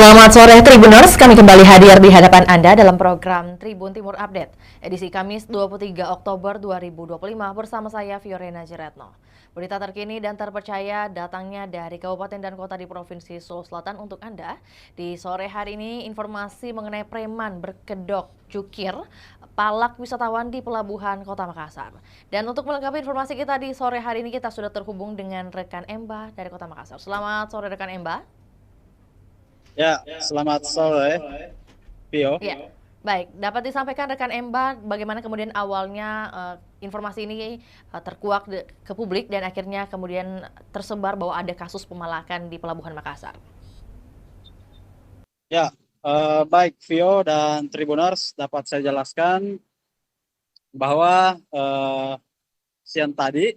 Selamat sore Tribuners, kami kembali hadir di hadapan Anda dalam program Tribun Timur Update, edisi Kamis 23 Oktober 2025 bersama saya Fiorena Jeretno. Berita terkini dan terpercaya datangnya dari kabupaten dan kota di Provinsi Sulawesi Selatan untuk Anda. Di sore hari ini informasi mengenai preman berkedok jukir palak wisatawan di Pelabuhan Kota Makassar. Dan untuk melengkapi informasi kita di sore hari ini kita sudah terhubung dengan rekan Emba dari Kota Makassar. Selamat sore rekan Emba. Ya, selamat sore, Pio. Ya, baik. Dapat disampaikan rekan Emba bagaimana kemudian awalnya informasi ini terkuak ke publik dan akhirnya kemudian tersebar bahwa ada kasus pemalakan di Pelabuhan Makassar. Ya, baik Vio dan Tribuners, dapat saya jelaskan bahwa siang tadi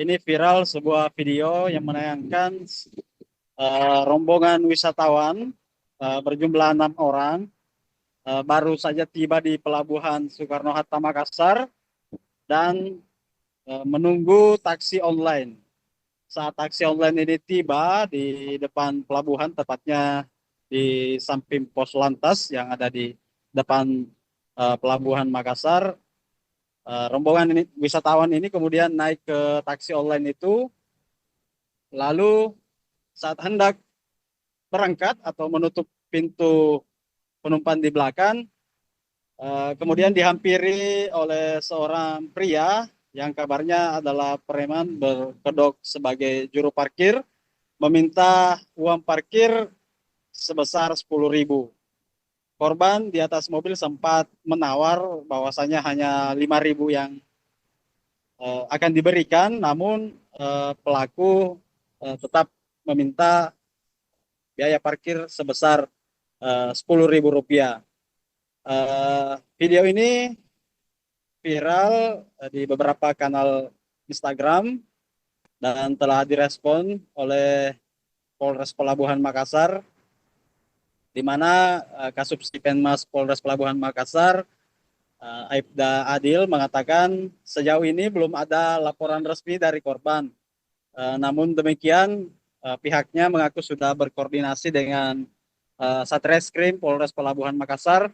ini viral sebuah video yang menayangkan rombongan wisatawan berjumlah 6 orang baru saja tiba di Pelabuhan Soekarno-Hatta Makassar dan menunggu taksi online. Saat taksi online ini tiba di depan pelabuhan, tepatnya di samping pos lantas yang ada di depan Pelabuhan Makassar, rombongan ini wisatawan ini kemudian naik ke taksi online itu, lalu saat hendak berangkat atau menutup pintu penumpang di belakang, kemudian dihampiri oleh seorang pria yang kabarnya adalah preman berkedok sebagai juru parkir, meminta uang parkir sebesar 10.000. Korban di atas mobil sempat menawar bahwasanya hanya 5.000 yang akan diberikan, namun pelaku tetap meminta biaya parkir sebesar 10.000 rupiah. Video ini viral di beberapa kanal Instagram dan telah direspon oleh Polres Pelabuhan Makassar, di mana Kasubsi Penmas Polres Pelabuhan Makassar, Aibda Adil, mengatakan sejauh ini belum ada laporan resmi dari korban. Namun demikian, pihaknya mengaku sudah berkoordinasi dengan Satreskrim Polres Pelabuhan Makassar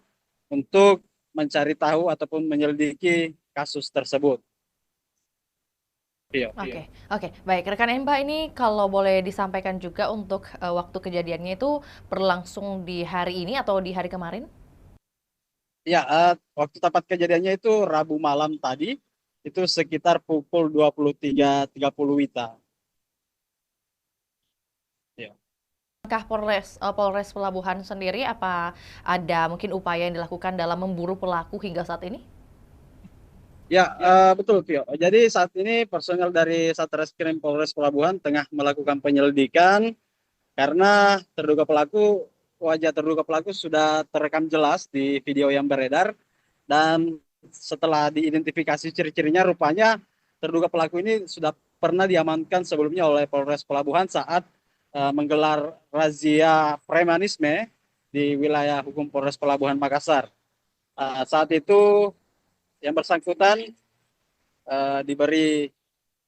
untuk mencari tahu ataupun menyelidiki kasus tersebut. Oke, baik. Rekan Emba, ini kalau boleh disampaikan juga untuk waktu kejadiannya itu berlangsung di hari ini atau di hari kemarin? Ya, waktu tepat kejadiannya itu Rabu malam tadi, itu sekitar pukul 23.30 WITA. Ya. Langkah Polres Pelabuhan sendiri, apa ada mungkin upaya yang dilakukan dalam memburu pelaku hingga saat ini? Ya, betul, Vio. Jadi saat ini personel dari Satreskrim Polres Pelabuhan tengah melakukan penyelidikan karena wajah terduga pelaku sudah terekam jelas di video yang beredar, dan setelah diidentifikasi ciri-cirinya, rupanya terduga pelaku ini sudah pernah diamankan sebelumnya oleh Polres Pelabuhan saat menggelar razia premanisme di wilayah hukum Polres Pelabuhan Makassar. Saat itu yang bersangkutan diberi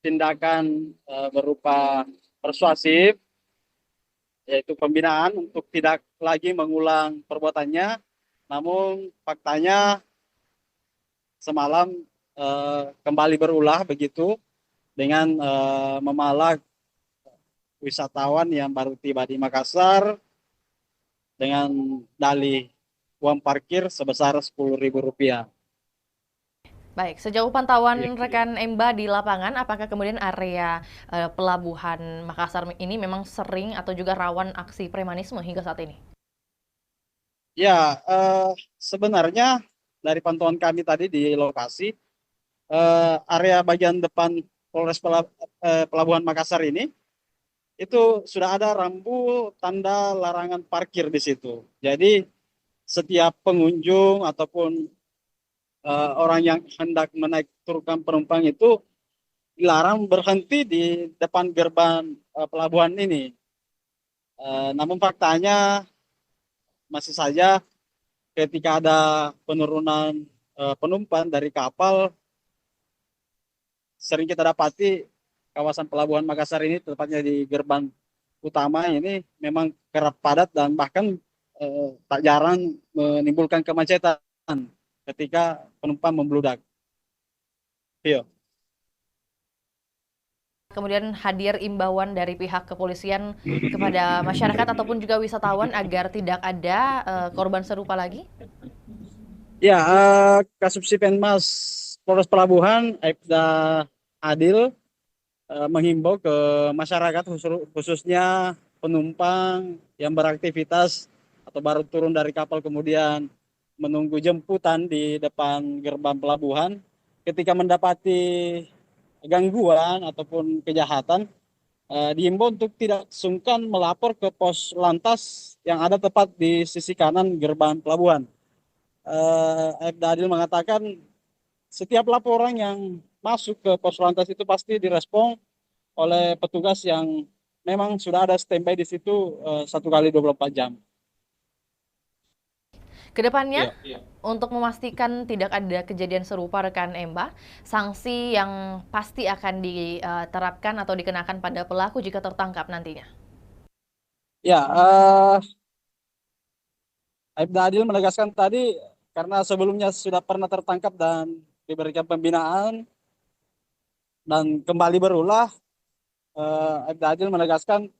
tindakan berupa persuasif, yaitu pembinaan untuk tidak lagi mengulang perbuatannya. Namun faktanya semalam kembali berulah begitu dengan memalak wisatawan yang baru tiba di Makassar dengan dalih uang parkir sebesar 10.000 rupiah. Baik, sejauh pantauan rekan Emba di lapangan, apakah kemudian area Pelabuhan Makassar ini memang sering atau juga rawan aksi premanisme hingga saat ini? Ya, sebenarnya dari pantauan kami tadi di lokasi, area bagian depan Pelabuhan Makassar ini itu sudah ada rambu tanda larangan parkir di situ. Jadi setiap pengunjung ataupun orang yang hendak menaik turunkan penumpang itu dilarang berhenti di depan gerbang pelabuhan ini. Namun faktanya masih saja ketika ada penurunan penumpang dari kapal, sering kita dapati kawasan Pelabuhan Makassar ini, tepatnya di gerbang utama ini, memang kerap padat dan bahkan tak jarang menimbulkan kemacetan ketika penumpang membludak. Iya. Kemudian hadir imbauan dari pihak kepolisian kepada masyarakat ataupun juga wisatawan agar tidak ada korban serupa lagi. Ya, Kasubsi Penmas Polres Pelabuhan, Aibda Adil, menghimbau ke masyarakat khususnya penumpang yang beraktivitas atau baru turun dari kapal kemudian menunggu jemputan di depan gerbang pelabuhan, ketika mendapati gangguan ataupun kejahatan, diimbau untuk tidak sungkan melapor ke pos lantas yang ada tepat di sisi kanan gerbang pelabuhan. Aibda Adil mengatakan setiap laporan yang masuk ke pos lantas itu pasti direspon oleh petugas yang memang sudah ada standby di situ 1 kali 24 jam. Kedepannya, Iya. untuk memastikan tidak ada kejadian serupa rekan Emba, sanksi yang pasti akan diterapkan atau dikenakan pada pelaku jika tertangkap nantinya. Ya, Aibda Adil menegaskan tadi karena sebelumnya sudah pernah tertangkap dan diberikan pembinaan dan kembali berulah, Aibda Adil menegaskan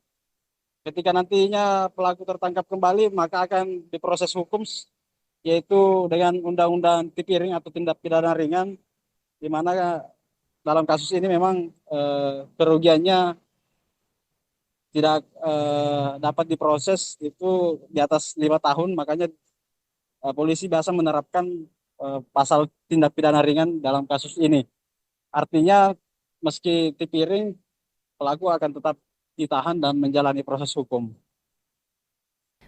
ketika nantinya pelaku tertangkap kembali maka akan diproses hukum yaitu dengan Undang-Undang Tipiring atau tindak pidana ringan, di mana dalam kasus ini memang kerugiannya tidak dapat diproses itu di atas 5 tahun, makanya polisi biasa menerapkan pasal tindak pidana ringan dalam kasus ini. Artinya meski tipiring, pelaku akan tetap ditahan dan menjalani proses hukum.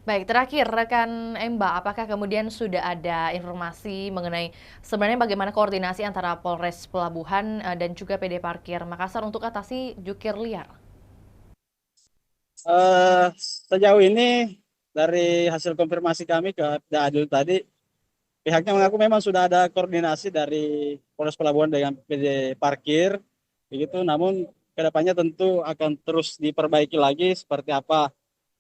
Baik, terakhir rekan Emba, apakah kemudian sudah ada informasi mengenai sebenarnya bagaimana koordinasi antara Polres Pelabuhan dan juga PD Parkir Makassar untuk atasi jukir liar? Sejauh ini dari hasil konfirmasi kami ke Adil tadi, pihaknya mengaku memang sudah ada koordinasi dari Polres Pelabuhan dengan PD Parkir, begitu. Namun kedepannya tentu akan terus diperbaiki lagi seperti apa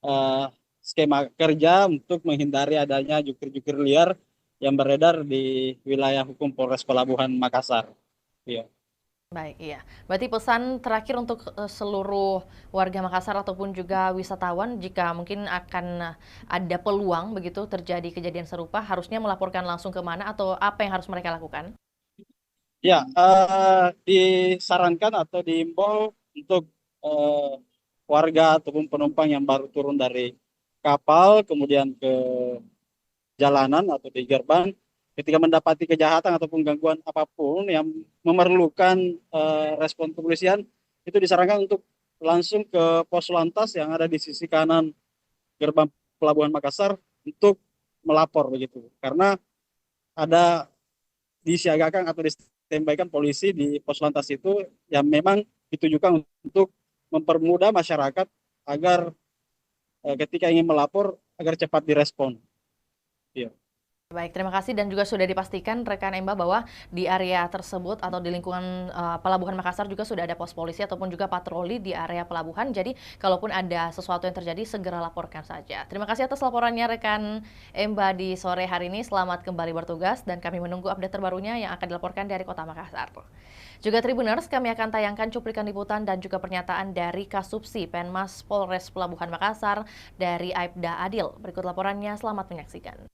eh, skema kerja untuk menghindari adanya jukir-jukir liar yang beredar di wilayah hukum Polres Pelabuhan Makassar. Iya. Baik, iya. Berarti pesan terakhir untuk seluruh warga Makassar ataupun juga wisatawan jika mungkin akan ada peluang begitu terjadi kejadian serupa, harusnya melaporkan langsung ke mana atau apa yang harus mereka lakukan? Ya, disarankan atau diimbau untuk eh, warga ataupun penumpang yang baru turun dari kapal kemudian ke jalanan atau di gerbang, ketika mendapati kejahatan ataupun gangguan apapun yang memerlukan respon kepolisian, itu disarankan untuk langsung ke pos lantas yang ada di sisi kanan gerbang Pelabuhan Makassar untuk melapor begitu. Karena ada disiagakan atau ditembaikan polisi di pos lantas itu yang memang ditujukan untuk mempermudah masyarakat agar ketika ingin melapor agar cepat direspon. Iya. Baik, terima kasih dan juga sudah dipastikan rekan Emba bahwa di area tersebut atau di lingkungan Pelabuhan Makassar juga sudah ada pos polisi ataupun juga patroli di area pelabuhan. Jadi, kalaupun ada sesuatu yang terjadi, segera laporkan saja. Terima kasih atas laporannya rekan Emba di sore hari ini. Selamat kembali bertugas dan kami menunggu update terbarunya yang akan dilaporkan dari Kota Makassar. Juga Tribuners, kami akan tayangkan cuplikan liputan dan juga pernyataan dari Kasubsi Penmas Polres Pelabuhan Makassar dari Aibda Adil. Berikut laporannya, selamat menyaksikan.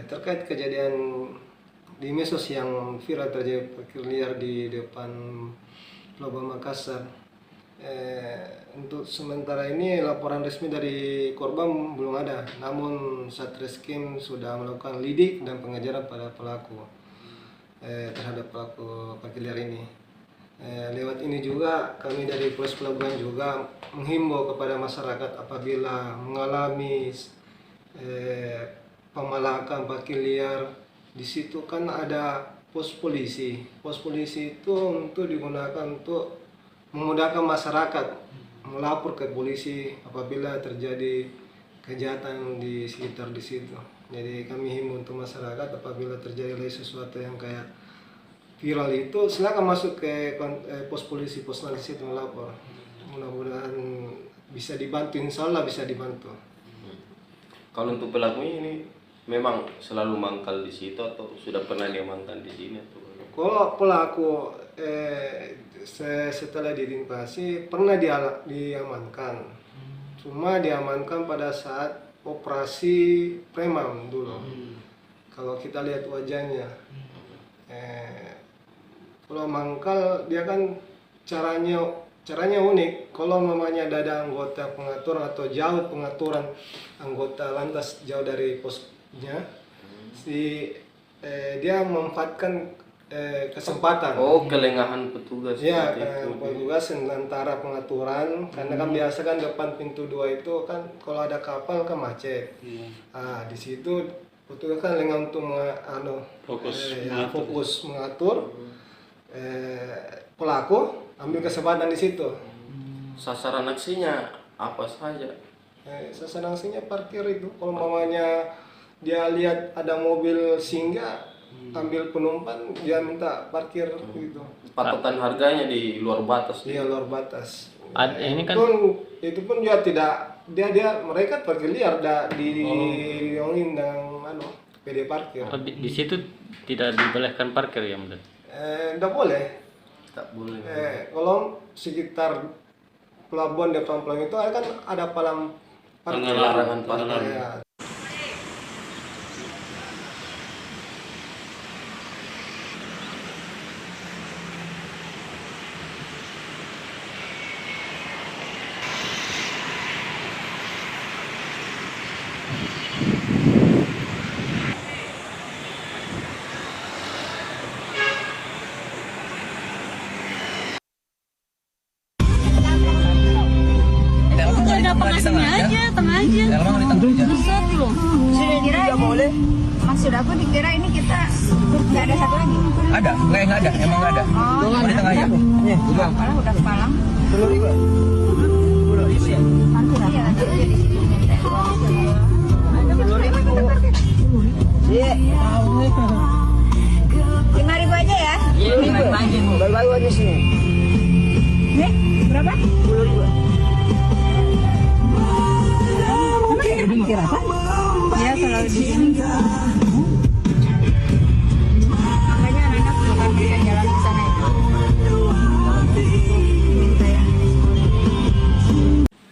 Terkait kejadian di Mesos yang viral terjadi parkir liar di depan Pelabuhan Makassar. Untuk sementara ini laporan resmi dari korban belum ada, namun Satreskrim sudah melakukan lidik dan pengejaran pada pelaku terhadap pelaku parkir liar ini. Lewat ini juga kami dari Polres Pelabuhan juga menghimbau kepada masyarakat apabila mengalami pemalakan parkir liar, di situ kan ada pos polisi. Pos polisi itu untuk digunakan untuk memudahkan masyarakat melapor ke polisi apabila terjadi kejahatan di sekitar di situ. Jadi kami himbau untuk masyarakat apabila terjadi sesuatu yang kayak viral itu silakan masuk ke pos polisi, pos di situ melapor. Mudah-mudahan bisa dibantu, insya Allah bisa dibantu. Kalau untuk pelaku ini memang selalu mangkal di situ atau sudah pernah diamankan di sini atau? Kalau pelaku setelah diidentifikasi pernah diamankan, cuma diamankan pada saat operasi Premam dulu. Kalau kita lihat wajahnya, kalau mangkal dia kan caranya unik. Kalau mamanya ada anggota pengaturan atau jauh pengaturan anggota lantas jauh dari posnya, dia memanfaatkan kesempatan. Kelengahan petugas. Ya, petugas antara pengaturan, karena kan biasa kan depan pintu 2 itu kan kalau ada kapal kan macet. Di situ petugas kan lengah untuk fokus mengatur. Pelaku ambil kesempatan di situ. Sasaran aksinya apa saja? Sasaran aksinya parkir itu. Kalau mamanya dia lihat ada mobil singgah, ambil penumpang, dia minta parkir gitu. Patokan harganya di luar batas. Iya, luar batas. Ini kan Itu pun juga tidak mereka parkir liar diongin dengan PD parkir. di situ tidak dibolehkan parkir ya, Mbak? Tidak boleh. Tak boleh. Kalau sekitar pelabuhan depan pelabuhan itu kan ada palang parkir. Larangan parkir. Ya. tengah aja. Besar loh. Sudah dikira boleh. Maksud aku dikira ini kita nggak ada satu lagi. Ada, nggak ada, emang nggak ada. Oh, di tengah ya. Malah udah kepalang. Telur juga. Iya, nanti dia di situ. Iya. 5.000 aja ya? Iya, 5.000 aja. Baru-baru aja sini. Nih, berapa? 10.000. Mikir apa? Ya, selalu di sini gitu. Makanya anak-anak bukan bisa jalan ke sana itu. Minta ya.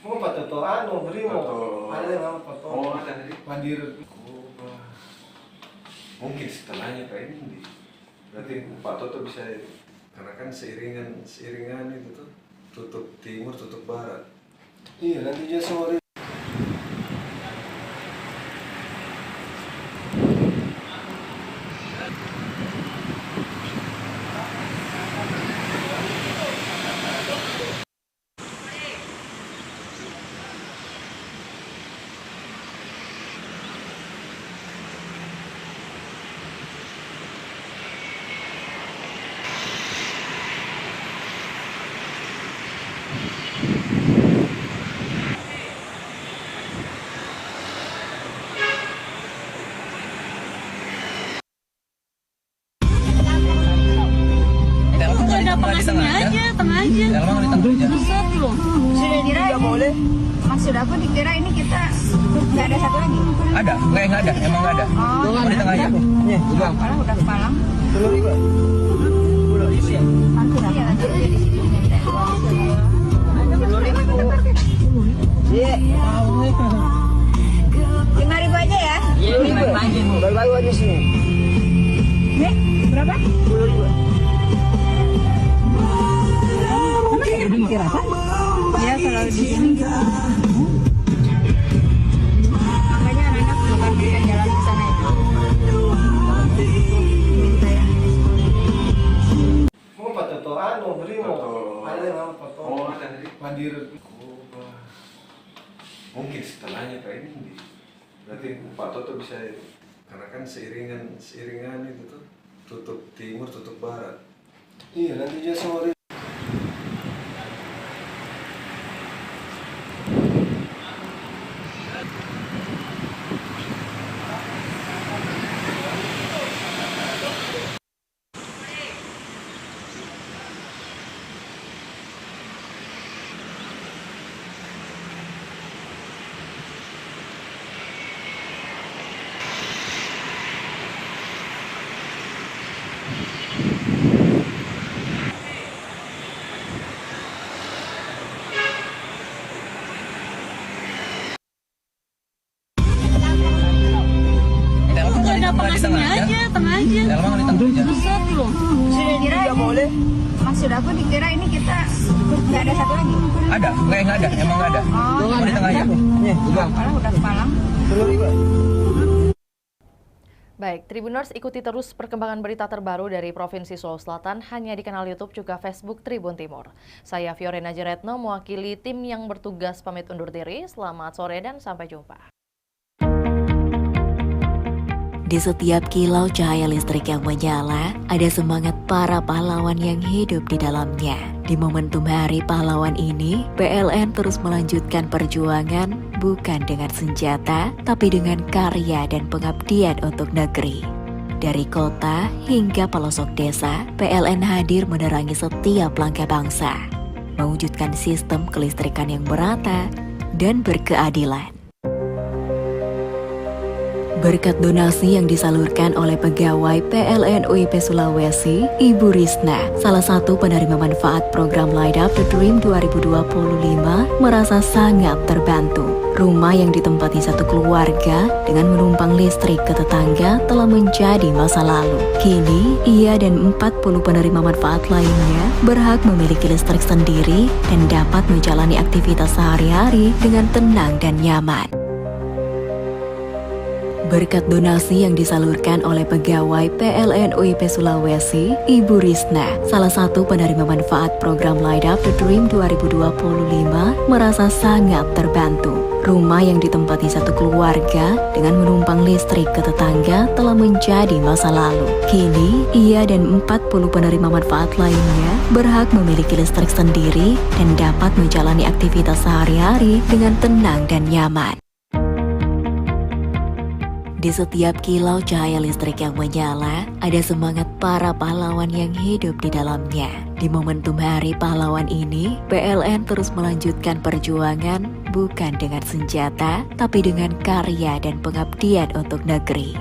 Mau Pak Toto Brimo. Ada yang Toto. Oh, ada tadi. Mandir. Mungkin setelahnya kayak ini. Berarti Pak Toto bisa, karena kan seiringan itu tuh tutup timur, tutup barat. Iya, nanti dia sore. Tengah aja. Besar loh. Sudah dikira boleh. Maksud aku dikira ini kita nggak ada satu lagi. Ada, nggak ada, emang nggak ada. Oh, di tengah ya. malah udah kepalang. Telur juga. Iya, nanti dia di situ. Iya. 5.000 aja ya? Iya, 5.000 aja. Baru baru aja sini. Nih, berapa? 10.000. Kira apa? Ya kalau di sini. Makanya anak-anak bukan bisa jalan ke sana ya. Minta ya. Mau foto anu beri mau Foto. ada yang foto Oh, ada tadi. hadir. Mungkin setelahnya kayak ini. Berarti Pak Toto bisa karena kan seiringan itu tuh tutup timur tutup barat. Iya nanti dia sore. Tengah aja. Buset loh. Sudah kira Tidak boleh. maksud aku dikira ini kita nggak ada satu lagi. Ada, nggak ada, emang nggak ada. Oh, Di tengah ya. Nih, juga. malah udah kepalang. 10.000. Baik, Tribuners ikuti terus perkembangan berita terbaru dari Provinsi Sulawesi Selatan hanya di kanal YouTube juga Facebook Tribun Timur. Saya Fiorena Jeretno mewakili tim yang bertugas pamit undur diri. Selamat sore dan sampai jumpa. Di setiap kilau cahaya listrik yang menyala, ada semangat para pahlawan yang hidup di dalamnya. Di momentum Hari Pahlawan ini, PLN terus melanjutkan perjuangan bukan dengan senjata, tapi dengan karya dan pengabdian untuk negeri. Dari kota hingga pelosok desa, PLN hadir menerangi setiap langkah bangsa, mewujudkan sistem kelistrikan yang merata dan berkeadilan. Berkat donasi yang disalurkan oleh pegawai PLN UIP Sulawesi, Ibu Risna, salah satu penerima manfaat program Light Up the Dream 2025, merasa sangat terbantu. Rumah yang ditempati satu keluarga dengan menumpang listrik ke tetangga telah menjadi masa lalu. Kini, ia dan 40 penerima manfaat lainnya berhak memiliki listrik sendiri dan dapat menjalani aktivitas sehari-hari dengan tenang dan nyaman. Berkat donasi yang disalurkan oleh pegawai PLN UIP Sulawesi, Ibu Risna, salah satu penerima manfaat program Light Up the Dream 2025, merasa sangat terbantu. Rumah yang ditempati satu keluarga dengan menumpang listrik ke tetangga telah menjadi masa lalu. Kini, ia dan 40 penerima manfaat lainnya berhak memiliki listrik sendiri dan dapat menjalani aktivitas sehari-hari dengan tenang dan nyaman. Di setiap kilau cahaya listrik yang menyala, ada semangat para pahlawan yang hidup di dalamnya. Di momentum Hari Pahlawan ini, PLN terus melanjutkan perjuangan bukan dengan senjata, tapi dengan karya dan pengabdian untuk negeri.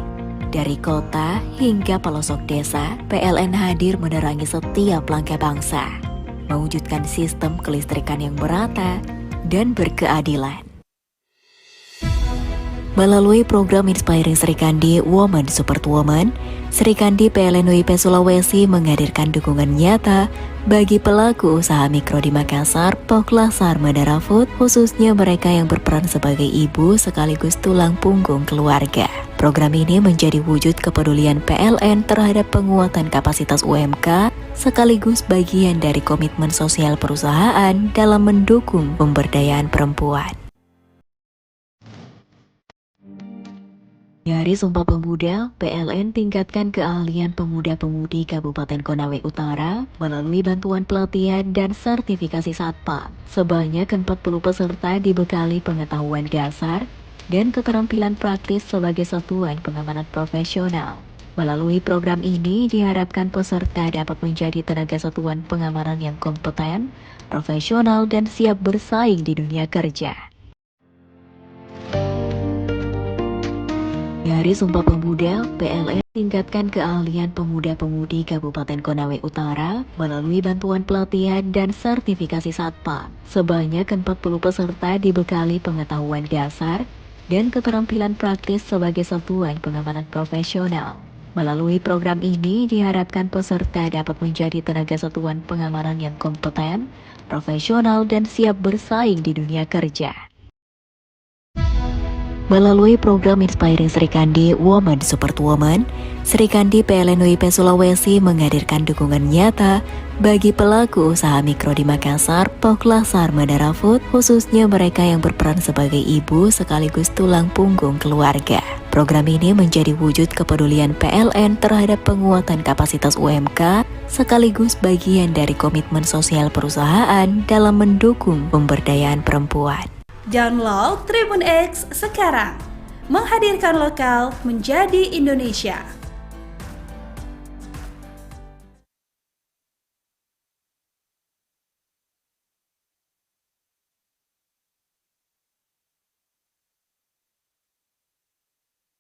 Dari kota hingga pelosok desa, PLN hadir menerangi setiap langkah bangsa, mewujudkan sistem kelistrikan yang merata dan berkeadilan. Melalui program Inspiring Sri Kandi Women Support Women, Sri Kandi PLN UIP Sulawesi menghadirkan dukungan nyata bagi pelaku usaha mikro di Makassar, Poklasar, Madara Food, khususnya mereka yang berperan sebagai ibu sekaligus tulang punggung keluarga. Program ini menjadi wujud kepedulian PLN terhadap penguatan kapasitas UMK, sekaligus bagian dari komitmen sosial perusahaan dalam mendukung pemberdayaan perempuan. Dari Sumpah Pemuda, PLN tingkatkan keahlian pemuda-pemudi Kabupaten Konawe Utara melalui bantuan pelatihan dan sertifikasi Satpam. Sebanyak 40 peserta dibekali pengetahuan dasar dan keterampilan praktis sebagai satuan pengamanan profesional. Melalui program ini diharapkan peserta dapat menjadi tenaga satuan pengamanan yang kompeten, profesional, dan siap bersaing di dunia kerja. Dari Sumpah Pemuda, PLN tingkatkan keahlian pemuda-pemudi Kabupaten Konawe Utara melalui bantuan pelatihan dan sertifikasi Satpam. Sebanyak 40 peserta dibekali pengetahuan dasar dan keterampilan praktis sebagai satuan pengamanan profesional. Melalui program ini diharapkan peserta dapat menjadi tenaga satuan pengamanan yang kompeten, profesional, dan siap bersaing di dunia kerja. Melalui program Inspiring Sri Kandi Woman Support Woman, Sri Kandi PLN UIP Sulawesi menghadirkan dukungan nyata bagi pelaku usaha mikro di Makassar, Poklasar, Madara Food, khususnya mereka yang berperan sebagai ibu sekaligus tulang punggung keluarga. Program ini menjadi wujud kepedulian PLN terhadap penguatan kapasitas UMK, sekaligus bagian dari komitmen sosial perusahaan dalam mendukung pemberdayaan perempuan. Download Tribun X sekarang, menghadirkan lokal menjadi Indonesia.